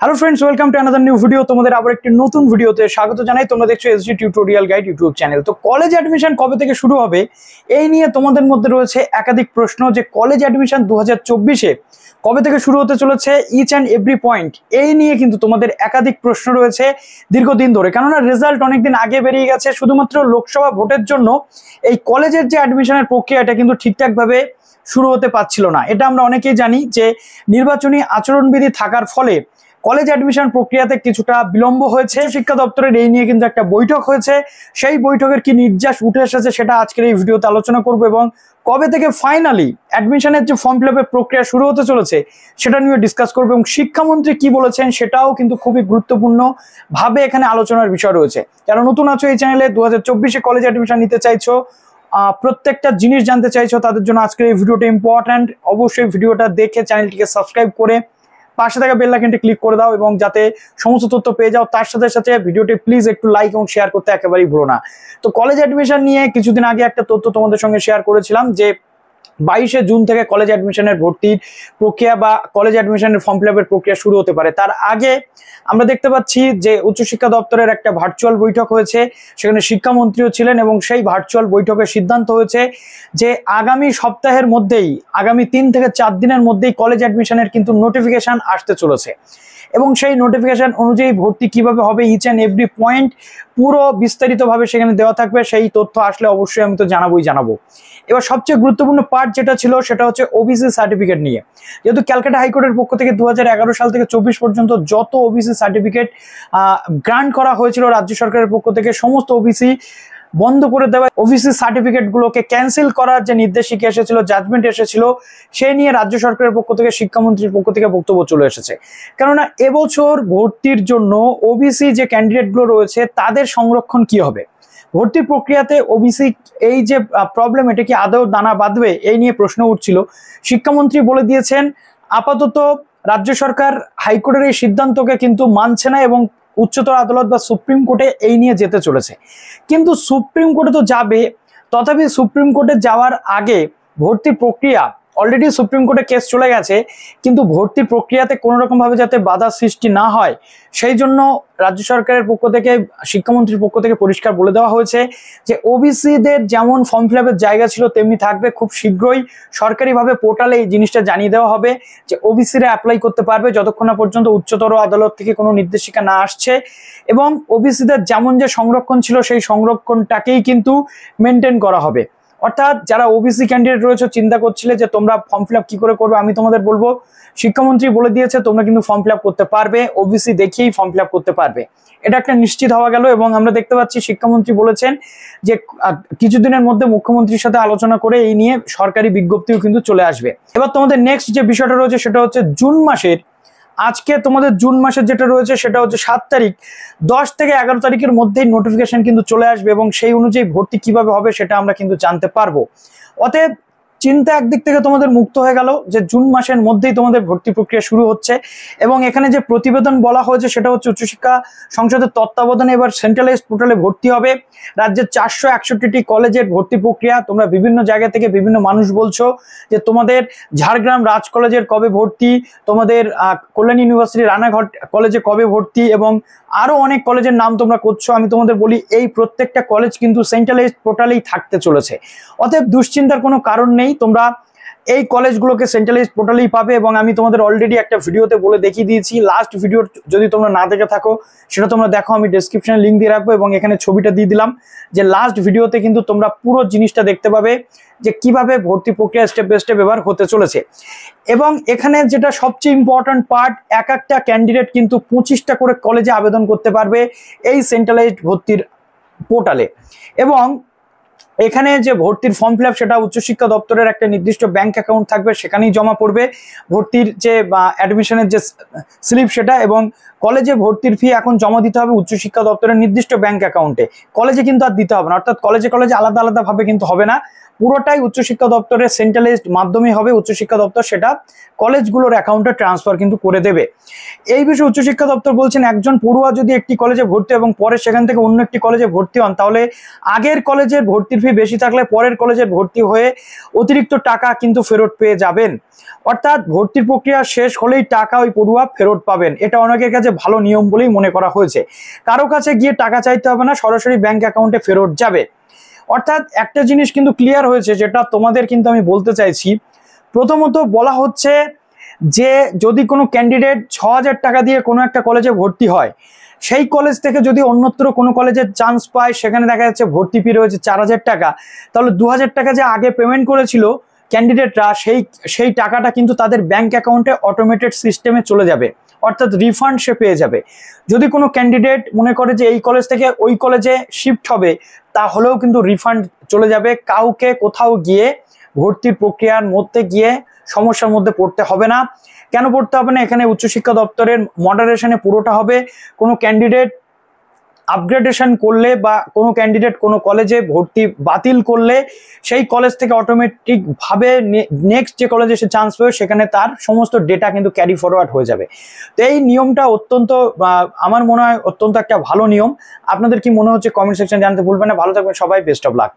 Hello friends, welcome to another new video. তোমাদের আবার একটি নতুন ভিডিওতে স্বাগত জানাই। তোমরা দেখছো SG tutorial guide YouTube channel. তো কলেজ অ্যাডমিশন কবে থেকে শুরু হবে এই নিয়ে তোমাদের মধ্যে রয়েছে একাধিক প্রশ্ন, যে কলেজ অ্যাডমিশন 2024-এ কবে থেকে শুরু হতে চলেছে, ইচ অ্যান্ড এভরি পয়েন্ট এই নিয়ে কিন্তু তোমাদের একাধিক প্রশ্ন রয়েছে দীর্ঘদিন ধরে। কেননা রেজাল্ট অনেকদিন আগে বেরিয়ে গেছে, শুধুমাত্র লোকসভা ভোটের জন্য এই কলেজের যে অ্যাডমিশনের প্রক্রিয়া এটা কিন্তু ঠিকঠাকভাবে শুরু হতে পারছিল না। এটা আমরা অনেকেই জানি যে নির্বাচনী আচরণবিধি থাকার ফলে কলেজ অ্যাডমিশন প্রক্রিয়াতে কিছুটা বিলম্ব হয়েছে। শিক্ষা দপ্তরের এই নিয়ে কিন্তু একটা বৈঠক হয়েছে, সেই বৈঠকের কি নির্যাস উঠে এসেছে সেটা আজকের এই ভিডিওতে আলোচনা করব, এবং কবে থেকে ফাইনালি অ্যাডমিশনের যে ফর্ম ফিল আপের প্রক্রিয়া শুরু হতে চলেছে সেটা নিয়ে ডিসকাস করবো, এবং শিক্ষামন্ত্রী কি বলেছেন সেটাও কিন্তু খুবই গুরুত্বপূর্ণ ভাবে এখানে আলোচনার বিষয় রয়েছে। যারা নতুন আছো এই চ্যানেলে, 2024-এ কলেজ অ্যাডমিশন নিতে চাইছো, প্রত্যেকটা জিনিস জানতে চাইছো, তাদের জন্য আজকের এই ভিডিওটা ইম্পর্ট্যান্ট। অবশ্যই ভিডিওটা দেখে চ্যানেলটিকে সাবস্ক্রাইব করে পাশে থাকা বেল আইকনটি ক্লিক করে দাও, এবং যাতে সমস্ত তথ্য পেয়ে যাও। তার সাথে সাথে ভিডিওটি প্লিজ একটু লাইক এবং শেয়ার করতে একেবারেই ভুলো না। তো কলেজ অ্যাডমিশন নিয়ে কিছুদিন আগে একটা তথ্য তোমাদের সঙ্গে শেয়ার করেছিলাম যে 22শে জুন থেকে কলেজ অ্যাডমিশনের ভর্তির প্রক্রিয়া বা কলেজ অ্যাডমিশনের ফর্ম ফিল আপের প্রক্রিয়া শুরু হতে পারে। তার আগে আমরা দেখতে পাচ্ছি যে উচ্চশিক্ষা দপ্তরের একটা ভার্চুয়াল বৈঠক হয়েছে, সেখানে শিক্ষামন্ত্রীও ছিলেন, এবং সেই ভার্চুয়াল বৈঠকের সিদ্ধান্ত হয়েছে যে আগামী সপ্তাহের মধ্যেই, আগামী 3 থেকে 4 দিনের মধ্যেই কলেজ অ্যাডমিশনের কিন্তু নোটিফিকেশন আসতে চলেছে, এবং সেই নোটিফিকেশন অনুযায়ী ভর্তি কিভাবে হবে ইচ অ্যান্ড এভরি পয়েন্ট পুরো বিস্তারিতভাবে সেখানে দেওয়া থাকবে। সেই তথ্য আসলে অবশ্যই আমি তো জানাবো। এবার সবচেয়ে গুরুত্বপূর্ণ পার্ট যেটা ছিল সেটা হচ্ছে ওবিসি সার্টিফিকেট নিয়ে। যেহেতু ক্যালকাটা হাইকোর্টের পক্ষ থেকে 2011 সাল থেকে 24 পর্যন্ত যত ওবিসি সার্টিফিকেট গ্রান্ট করা হয়েছিল রাজ্য সরকারের পক্ষ থেকে, সমস্ত ওবিসি বন্ধ করে দেওয়া, ওবিসি সার্টিফিকেট গুলোকে ক্যান্সেল করার যে নির্দেশিকা এসেছিল, জাজমেন্ট এসেছিল, সেই নিয়ে রাজ্য সরকারের পক্ষ থেকে, শিক্ষামন্ত্রীর পক্ষ থেকে বক্তব্য চলে এসেছে। কেননা এবছর ভর্তির জন্য ওবিসি যে ক্যান্ডিডেট গুলো রয়েছে তাদের সংরক্ষণ কি হবে, ভর্তির প্রক্রিয়াতে ওবিসি এই যে প্রবলেম এটা কি আদৌ দানা বাঁধবে, এই নিয়ে প্রশ্ন উঠছিল। শিক্ষামন্ত্রী বলে দিয়েছেন আপাতত রাজ্য সরকার হাইকোর্টের এই সিদ্ধান্তকে কিন্তু মানছে না, এবং উচ্চতর আদালত বা সুপ্রিম কোর্টে এই নিয়ে যেতে চলেছে। কিন্তু সুপ্রিম কোর্টে তো যাবে, তথাপি সুপ্রিম কোর্টে যাওয়ার আগে ভর্তি প্রক্রিয়া, অলরেডি সুপ্রিম কোর্টে কেস চলে গেছে, কিন্তু ভর্তি প্রক্রিয়াতে কোনো রকম ভাবে যাতে বাধা সৃষ্টি না হয় সেই জন্য রাজ্য সরকারের পক্ষ থেকে, শিক্ষামন্ত্রীর পক্ষ থেকে পরিষ্কার বলে দেওয়া হয়েছে যে ওবিসিদের যেমন ফর্ম ফিল আপের জায়গা ছিল তেমনি থাকবে। খুব শীঘ্রই সরকারিভাবে পোর্টালে এই জিনিসটা জানিয়ে দেওয়া হবে যে ওবিসিরা অ্যাপ্লাই করতে পারবে যতক্ষণ না পর্যন্ত উচ্চতর আদালত থেকে কোনো নির্দেশিকা না আসছে, এবং ওবিসিদের যেমন যে সংরক্ষণ ছিল সেই সংরক্ষণটাকেই কিন্তু মেনটেন করা হবে। অর্থাৎ যারা ওবিসি ক্যান্ডিডেট রয়েছে, চিন্তা করছিলে যে তোমরা ফর্ম ফিল আপ কি করে করবে, আমি তোমাদের বলবো শিক্ষামন্ত্রী বলে দিয়েছে তোমরা কিন্তু ফর্ম ফিল আপ করতে পারবে, ওবিসি দেখেই ফর্ম ফিল আপ করতে পারবে। এটা একটা নিশ্চিত হওয়া গেল, এবং আমরা দেখতে পাচ্ছি শিক্ষামন্ত্রী বলেছেন যে কিছুদিনের মধ্যে মুখ্যমন্ত্রীর সাথে আলোচনা করে এই নিয়ে সরকারি বিজ্ঞপ্তিও কিন্তু চলে আসবে। এবার তোমাদের নেক্সট যে বিষয়টা রয়েছে সেটা হচ্ছে জুন মাসের, আজকে তোমাদের জুন মাসের যেটা রয়েছে সেটা হচ্ছে 7 তারিখ, 10 থেকে 11 তারিখের মধ্যেই নোটিফিকেশন কিন্তু চলে আসবে, এবং সেই অনুযায়ী ভর্তি কিভাবে হবে সেটা আমরা কিন্তু জানতে পারবো। অতএব চিন্তা একদিক থেকে তোমাদের মুক্ত হয়ে গেল যে জুন মাসের মধ্যেই তোমাদের ভর্তি প্রক্রিয়া শুরু হচ্ছে। এবং এখানে যে প্রতিবেদন বলা হয়েছে সেটা হচ্ছে উচ্চশিক্ষা সংসদের তত্ত্বাবধানে এবার সেন্ট্রালাইজড পোর্টালে ভর্তি হবে। রাজ্যের 461টি কলেজের ভর্তি প্রক্রিয়া, তোমরা বিভিন্ন জায়গা থেকে বিভিন্ন মানুষ বলছো যে তোমাদের ঝাড়গ্রাম রাজ কলেজের কবে ভর্তি, তোমাদের কল্যাণ ইউনিভার্সিটি রানাঘাট কলেজে কবে ভর্তি, এবং আরো অনেক কলেজের নাম তোমরা করছো। আমি তোমাদের বলি এই প্রত্যেকটা কলেজ কিন্তু সেন্ট্রালাইজড পোর্টালেই থাকতে চলেছে। অতএব দুশ্চিন্তার কোনো কারণ নেই, তোমরা এই কলেজগুলোকে সেন্ট্রালাইজড পোর্টালেই পাবে। এবং আমি তোমাদের অলরেডি একটা ভিডিওতে বলে দেখিয়ে দিয়েছি, লাস্ট ভিডিও যদি তোমরা না দেখে থাকো সেটা তোমরা দেখো, আমি ডেসক্রিপশনে লিঙ্ক দিয়ে রাখবো, এবং এখানে ছবিটা দিয়ে দিলাম যে লাস্ট ভিডিওতে কিন্তু তোমরা পুরো জিনিসটা দেখতে পাবে যে কিভাবে ভর্তি প্রক্রিয়া স্টেপ বাই স্টেপ এবার হতে চলেছে। এবং এখানে যেটা সবচেয়ে ইম্পর্টেন্ট পার্ট, এক একটা ক্যান্ডিডেট কিন্তু 25টা করে কলেজে আবেদন করতে পারবে এই সেন্ট্রালাইজড ভর্তির পোর্টালে। এবং এখানে যে ভর্তির ফর্ম ফিল আপ সেটা উচ্চশিক্ষা দপ্তরের একটা নির্দিষ্ট ব্যাংক অ্যাকাউন্ট থাকবে, সেখানেই জমা পড়বে ভর্তির যে অ্যাডমিশনের যে স্লিপ সেটা, এবং কলেজে ভর্তির ফি এখন জমা দিতে হবে উচ্চশিক্ষা দপ্তরের নির্দিষ্ট ব্যাংক অ্যাকাউন্টে, কলেজে কিন্তু আর দিতে হবে না। অর্থাৎ কলেজে আলাদা আলাদা ভাবে কিন্তু হবে না, পুরোটাই উচ্চশিক্ষা দপ্তরের সেন্ট্রালাইজড মাধ্যমে হবে। উচ্চশিক্ষা দপ্তর সেটা কলেজগুলোর অ্যাকাউন্টে ট্রান্সফার কিন্তু করে দেবে। এই বিষয়ে উচ্চশিক্ষা দপ্তর বলছেন একজন পড়ুয়া যদি একটি কলেজে ভর্তি এবং পরে সেখান থেকে অন্য একটি কলেজে ভর্তি হন, তাহলে আগের কলেজের ভর্তির ফি বেশি থাকলে পরের কলেজের ভর্তি হয়ে অতিরিক্ত টাকা কিন্তু ফেরত পেয়ে যাবেন। অর্থাৎ ভর্তির প্রক্রিয়া শেষ হলেই টাকা ওই পড়ুয়া ফেরত পাবেন। এটা অনেকের কাছে ভালো নিয়ম বলেই মনে করা হয়েছে। কারো কাছে গিয়ে টাকা চাইতে হবে না, সরাসরি ব্যাংক অ্যাকাউন্টে ফেরত যাবে। অর্থাৎ একটা জিনিস কিন্তু ক্লিয়ার হয়েছে, যেটা তোমাদের কিন্তু আমি বলতে চাইছি। প্রথমত বলা হচ্ছে যে যদি কোনো ক্যান্ডিডেট 6,000 টাকা দিয়ে কোনো একটা কলেজে ভর্তি হয়, সেই কলেজ থেকে যদি অন্যত্র কোনো কলেজের চান্স পায়, সেখানে দেখা যাচ্ছে ভর্তি ফি রয়েছে 4,000 টাকা, তাহলে 2,000 টাকা যে আগে পেমেন্ট করেছিল ক্যান্ডিডেটরা, সেই টাকাটা কিন্তু তাদের ব্যাংক অ্যাকাউন্টে অটোমেটেড সিস্টেমে চলে যাবে, অর্থাৎ রিফান্ড সে পেয়ে যাবে। যদি কোনো ক্যান্ডিডেট মনে করে যে এই কলেজ থেকে ওই কলেজে শিফট হবে, তাহলেও কিন্তু রিফান্ড চলে যাবে। কাউকে কোথাও গিয়ে ভর্তির প্রক্রিয়ার মধ্যে গিয়ে সমস্যার মধ্যে পড়তে হবে না। কেন পড়তে হবে না? এখানে উচ্চশিক্ষা দপ্তরের মডারেশনে পুরোটা হবে। কোনো ক্যান্ডিডেট আপগ্রেডেশন করলে বা কোনো ক্যান্ডিডেট কোনো কলেজে ভর্তি বাতিল করলে, সেই কলেজ থেকে অটোমেটিকভাবে নেক্সট যে কলেজে সে চান্স পাবে সেখানে তার সমস্ত ডেটা কিন্তু ক্যারি ফরওয়ার্ড হয়ে যাবে। তো এই নিয়মটা অত্যন্ত আমার মনে হয় অত্যন্ত একটা ভালো নিয়ম। আপনাদের কি মনে হচ্ছে কমেন্ট সেকশন জানতে ভুলবেন না। ভালো থাকবেন সবাই, বেস্ট অফ লাক।